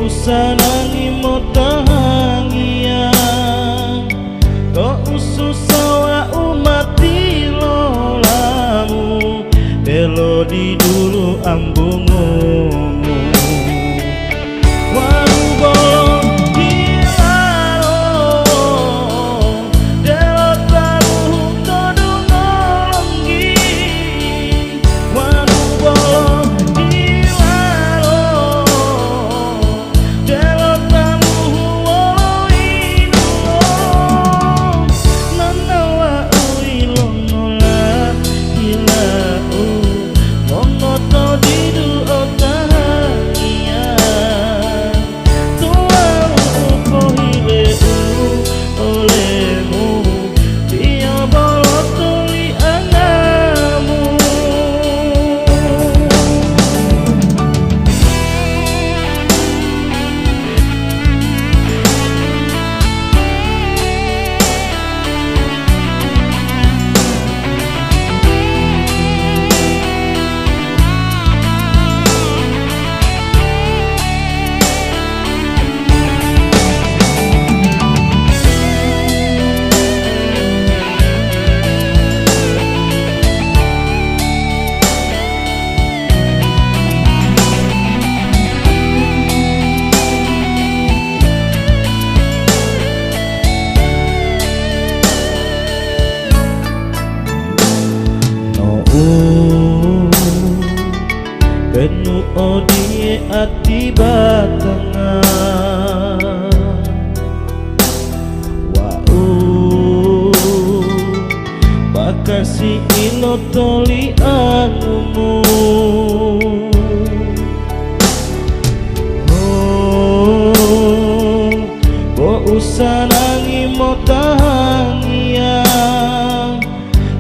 usanangi motahangia ko ususawa umati lolamu belo di dulu ambungu penuh odie ati batangan wau bakasi ilo toli anumu oh bo usanangi motahangia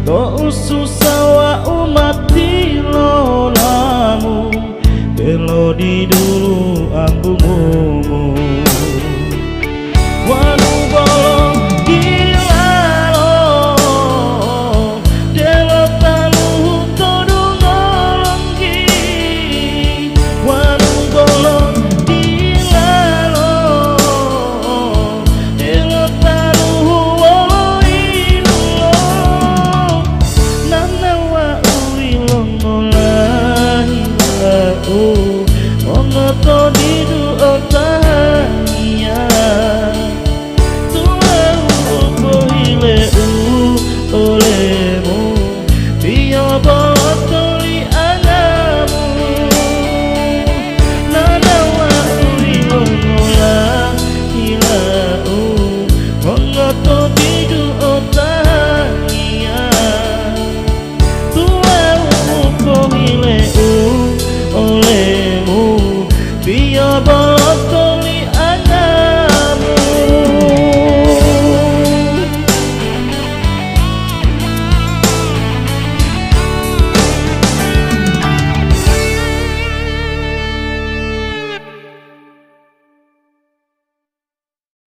ko ususawa umati lolamu belo di dulu ambungumu wanu bolong gilalo delo taluh todu ngolonggi wanu bolong gilalo delo taluh wolo inulo nanawa uilong nolahi Ongoto didu otahania Tuau pohile olemu Biyo botoli anamu Nanawa uilongola hilau Ongoto didu otahania Tuau pohile olemu biya botol